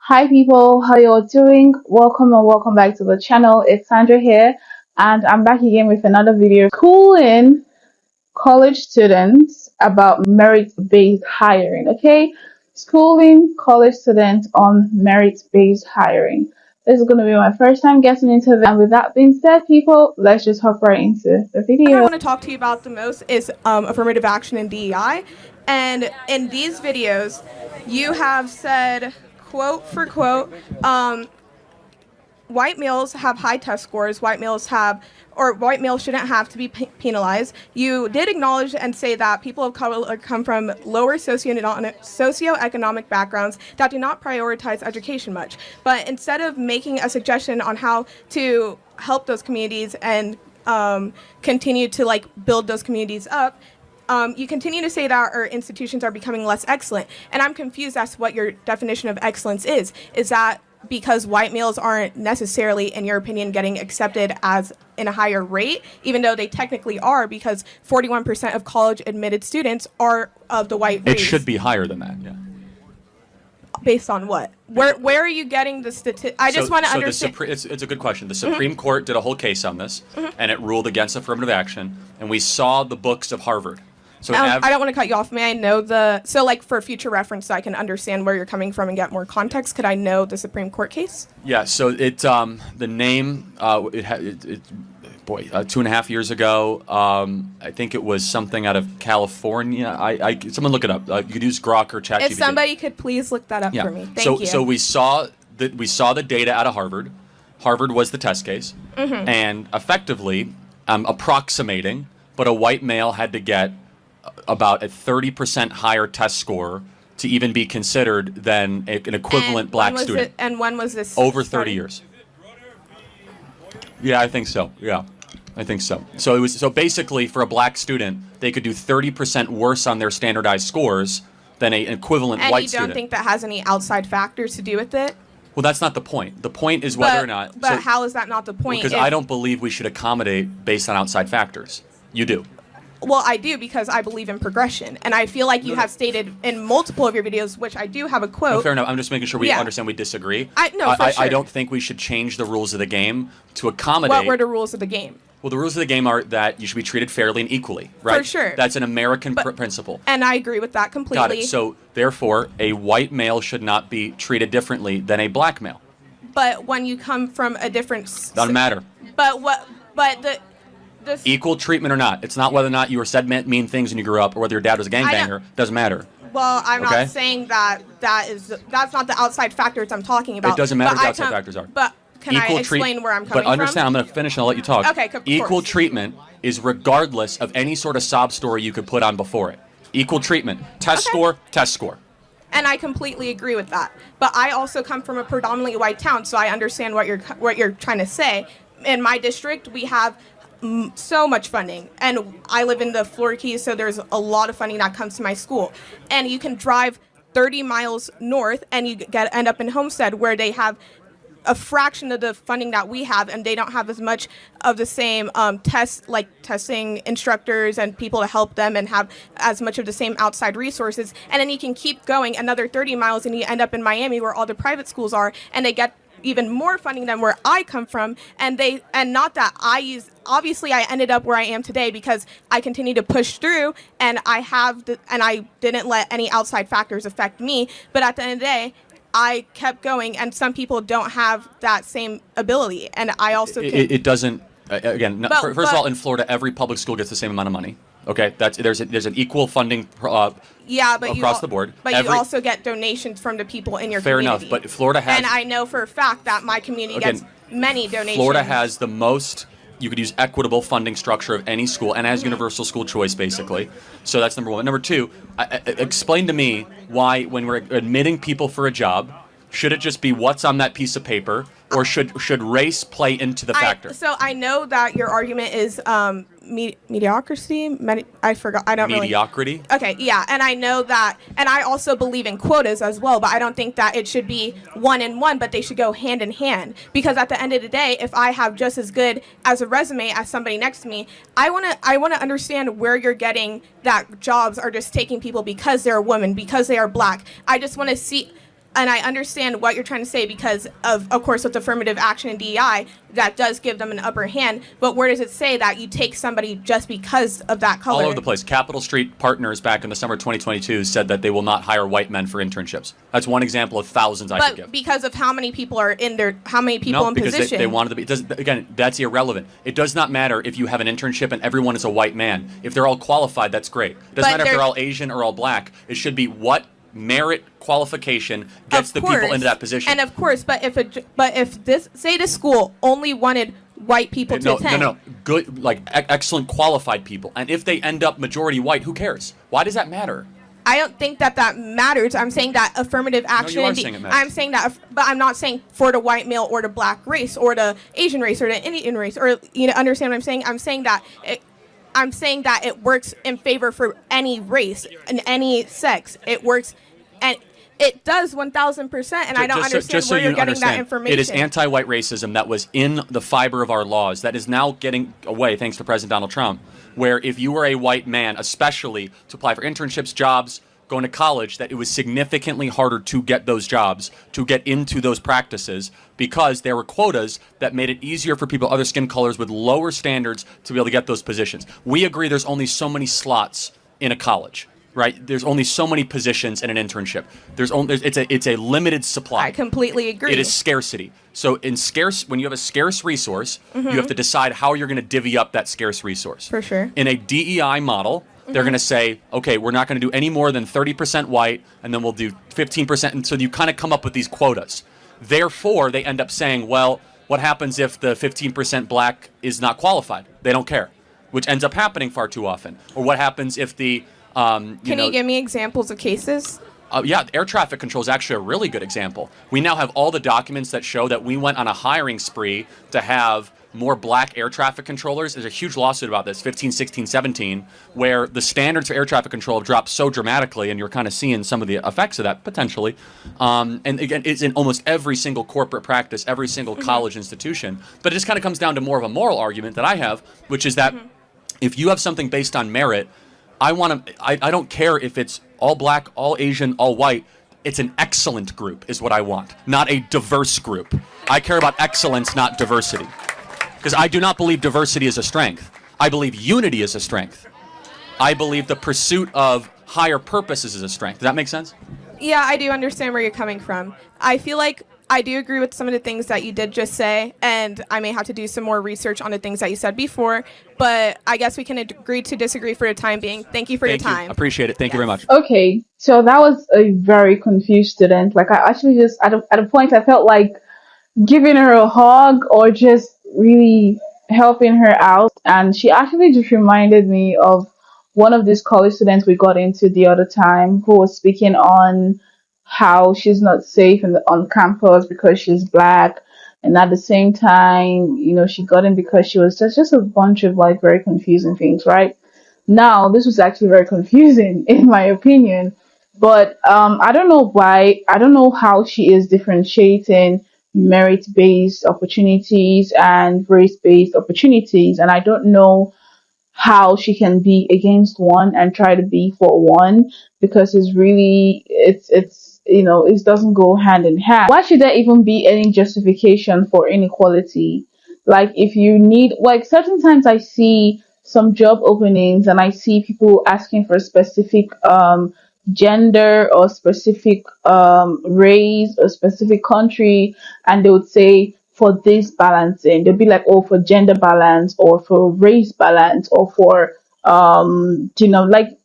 Hi people, how you all doing? Welcome and welcome back to the channel. It's Sandra here and I'm back again with another video schooling college students about merit-based hiring, okay? Schooling college students on merit-based hiring. This is going to be my first time getting into this. And with that being said, people, let's just hop right into the I video. want to talk to you about the most is affirmative action and DEI. And in these videos, you have said, quote for quote, white males have high test scores, white males shouldn't have to be penalized. You did acknowledge and say that people of color come from lower socioeconomic backgrounds that do not prioritize education much. But instead of making a suggestion on how to help those communities and continue to build those communities up, you continue to say that our institutions are becoming less excellent. And I'm confused as to what your definition of excellence is. Is that because white males aren't necessarily, in your opinion, getting accepted as in a higher rate, even though they technically are, because 41% of college admitted students are of the white race? It should be higher than that, yeah. Based on what? Where are you getting the statistic? I just want to understand. It's a good question. The Supreme Court did a whole case on this, and it ruled against affirmative action, and we saw the books of Harvard. So I don't want to cut you off. May I know for future reference so I can understand where you're coming from and get more context, could I know the Supreme Court case? Yeah, so the name, 2.5 years ago, I think it was something out of California. Someone look it up. You could use Grok or ChatGPT. If somebody could please look that up for me. Thank you. So we saw the data out of Harvard. Harvard was the test case, and effectively, approximating, but a white male had to get about a 30% higher test score to even be considered than an equivalent black student. And when was this? Over 30 years. Yeah, I think so. Yeah, I think so. So basically, for a black student, they could do 30% worse on their standardized scores than an equivalent white student. And you don't think that has any outside factors to do with it? Well, that's not the point. The point is whether or not. But how is that not the point? Because I don't believe we should accommodate based on outside factors. You do. Well, I do, because I believe in progression. And I feel like you have stated in multiple of your videos, which I do have a quote. No, fair enough. I'm just making sure we understand we disagree. For sure. I don't think we should change the rules of the game to accommodate. What were the rules of the game? Well, the rules of the game are that you should be treated fairly and equally, right? For sure. That's an American principle. And I agree with that completely. Got it. So, therefore, a white male should not be treated differently than a black male. But when you come from a different... Doesn't matter. Equal treatment or not. It's not whether or not you were said mean things when you grew up or whether your dad was a gangbanger. Doesn't matter. Well, I'm not saying that's not the outside factors I'm talking about. It doesn't matter what the outside factors are. But can I explain where I'm coming from? But understand, I'm going to finish and I'll let you talk. Okay, of Equal course. treatment is regardless of any sort of sob story you could put on before it. Equal treatment. Test score, test score. And I completely agree with that. But I also come from a predominantly white town, so I understand what you're trying to say. In my district, we have so much funding, and I live in the Florida Keys, so there's a lot of funding that comes to my school. And you can drive 30 miles north and you end up in Homestead, where they have a fraction of the funding that we have, and they don't have as much of the same testing instructors and people to help them, and have as much of the same outside resources. And then you can keep going another 30 miles and you end up in Miami, where all the private schools are, and they get even more funding than where I come from. Obviously I ended up where I am today because I continue to push through, and I didn't let any outside factors affect me. But at the end of the day, I kept going, and some people don't have that same ability. And I also it doesn't. Again, first of all, in Florida, every public school gets the same amount of money. Okay, there's an equal funding across the board. But you also get donations from the people in your community. Fair enough, but Florida has... And I know for a fact that my community gets many donations. Florida has the most... You could use equitable funding structure of any school, and has universal school choice, basically. So that's number one. Number two, explain to me why, when we're admitting people for a job, should it just be what's on that piece of paper, or should race play into the factor? So I know that your argument is mediocrity. I forgot. I don't mediocrity. Okay, yeah, and I know that, and I also believe in quotas as well. But I don't think that it should be one and one, but they should go hand in hand. Because at the end of the day, if I have just as good as a resume as somebody next to me, I wanna understand where you're getting that jobs are just taking people because they're a woman, because they are black. I just want to see. and I understand what you're trying to say because of course, with affirmative action and DEI, that does give them an upper hand. But where does it say that you take somebody just because of that color? All over the place. Capital Street Partners back in the summer of 2022 said that they will not hire white men for internships. That's one example of thousands I could give. But because of how many people are in there, how many people in position? Because they wanted to be. Again, that's irrelevant. It does not matter if you have an internship and everyone is a white man. If they're all qualified, that's great. It doesn't matter if they're all Asian or all black. It should be what merit qualification gets the people into that position. And of course, but if this, say the school only wanted white people to attend. No, good, like excellent qualified people. And if they end up majority white, who cares? Why does that matter? I don't think that matters. I'm saying that affirmative action. No, you are saying it matters. I'm saying that, but I'm not saying for the white male or the black race or the Asian race or the Indian race, or understand what I'm saying? I'm saying that it works in favor for any race and any sex. It works, and it does 1,000%. And I don't understand where you're getting that information. It is anti-white racism that was in the fiber of our laws that is now getting away thanks to President Donald Trump. Where if you were a white man, especially to apply for internships, jobs, going to college, that it was significantly harder to get those jobs, to get into those practices, because there were quotas that made it easier for people of other skin colors with lower standards to be able to get those positions. We agree there's only so many slots in a college, right? There's only so many positions in an internship. It's a limited supply. I completely agree. It is scarcity. So when you have a scarce resource, you have to decide how you're going to divvy up that scarce resource. For sure. In a DEI model, they're going to say, okay, we're not going to do any more than 30% white, and then we'll do 15%. And so you kind of come up with these quotas. Therefore, they end up saying, well, what happens if the 15% black is not qualified? They don't care, which ends up happening far too often. Or what happens if the... Can you give me examples of cases? Yeah, air traffic control is actually a really good example. We now have all the documents that show that we went on a hiring spree to have more black air traffic controllers. There's a huge lawsuit about this, 15, 16, 17, where the standards for air traffic control have dropped so dramatically, and you're kind of seeing some of the effects of that, potentially. And again, it's in almost every single corporate practice, every single college institution. But it just kind of comes down to more of a moral argument that I have, which is that if you have something based on merit, I don't care if it's all black, all Asian, all white. It's an excellent group is what I want, not a diverse group. I care about excellence, not diversity. Because I do not believe diversity is a strength. I believe unity is a strength. I believe the pursuit of higher purposes is a strength. Does that make sense? Yeah, I do understand where you're coming from. I feel like I do agree with some of the things that you did just say, and I may have to do some more research on the things that you said before, but I guess we can agree to disagree for the time being. Thank you for your time. Appreciate it. Thank you very much. Okay, so that was a very confused student. Like, I actually just, at a point, I felt like giving her a hug or just really helping her out. And she actually just reminded me of one of these college students we got into the other time who was speaking on how she's not safe on campus because she's black. And at the same time, she got in because she was just a bunch of like very confusing things, right? Now, this was actually very confusing in my opinion, but I don't know why. I don't know how she is differentiating merit-based opportunities and race-based opportunities, and I don't know how she can be against one and try to be for one, because it doesn't go hand in hand. Why should there even be any justification for inequality? Like, if you need, like, certain times I see some job openings and I see people asking for a specific gender or specific race or specific country, and they would say for this balancing, they'll be like, oh, for gender balance or for race balance or for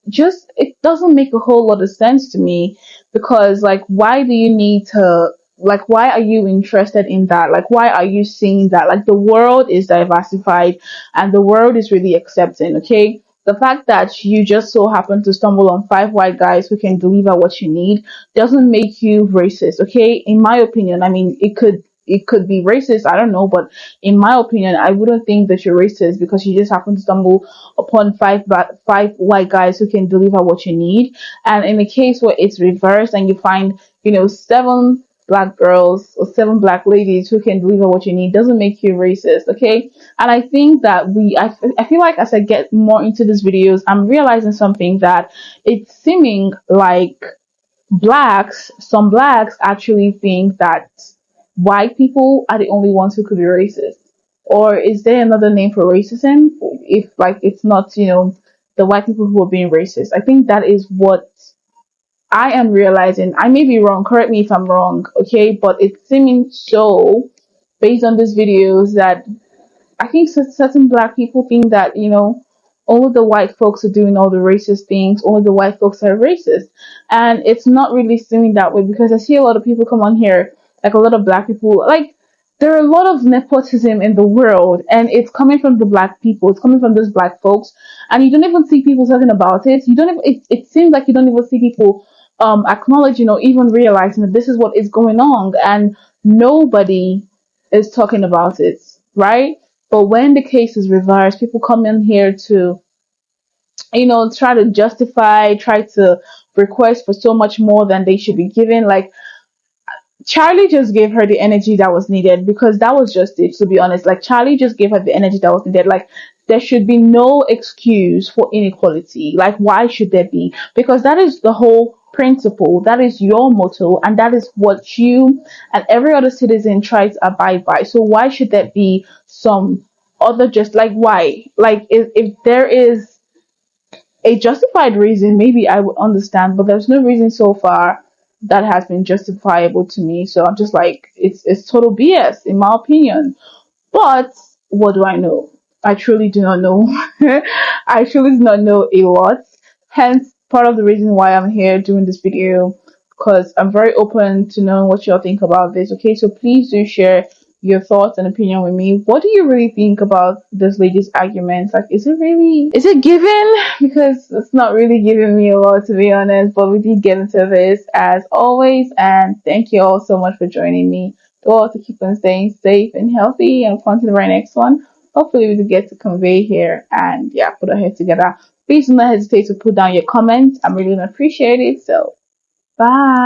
just, it doesn't make a whole lot of sense to me, because like, why do you need to, like, why are you interested in that? Like, why are you seeing that? Like, the world is diversified and the world is really accepting, okay? The fact that you just so happen to stumble on 5 white guys who can deliver what you need doesn't make you racist, okay? In my opinion, I mean, it could be racist, I don't know, but in my opinion, I wouldn't think that you're racist because you just happen to stumble upon 5 white guys who can deliver what you need. And in a case where it's reversed and you find, 7 black girls or 7 black ladies who can deliver what you need, doesn't make you racist, okay? And I think that I feel like as I get more into these videos, I'm realizing something, that it's seeming like some blacks actually think that white people are the only ones who could be racist. Or is there another name for racism? If like it's not, the white people who are being racist. I think that is what I am realizing. I may be wrong, correct me if I'm wrong, okay? But it's seeming so based on these videos that I think certain black people think that, all the white folks are doing all the racist things, all the white folks are racist. And it's not really seeming that way because I see a lot of people come on here, like a lot of black people, like there are a lot of nepotism in the world and it's coming from the black people, it's coming from those black folks, and you don't even see people talking about it. You don't even, it seems like you don't even see people acknowledging or even realizing that this is what is going on, and nobody is talking about it, right? But when the case is reversed, people come in here to, try to justify, try to request for so much more than they should be given. Like, Charlie just gave her the energy that was needed because that was just it, to be honest. Like, Charlie just gave her the energy that was needed. Like, there should be no excuse for inequality. Like, why should there be? Because that is the whole principle. That is your motto, and that is what you and every other citizen try to abide by. So, why should there be some other just like why? Like, if there is a justified reason, maybe I would understand, but there's no reason so far that has been justifiable to me. So I'm just like, it's total BS in my opinion. But what do I know? I truly do not know. I truly do not know a lot. Hence, part of the reason why I'm here doing this video, because I'm very open to knowing what y'all think about this. Okay, so please do share your thoughts and opinion with me. What do you really think about this lady's arguments? Like, is it given? Because it's not really giving me a lot, to be honest. But we did get into this as always, and thank you all so much for joining me. Do all to keep on staying safe and healthy, and on to the very next one. Hopefully we will get to convey here and yeah, put our heads together. Please do not hesitate to put down your comments. I'm really gonna appreciate it. So bye.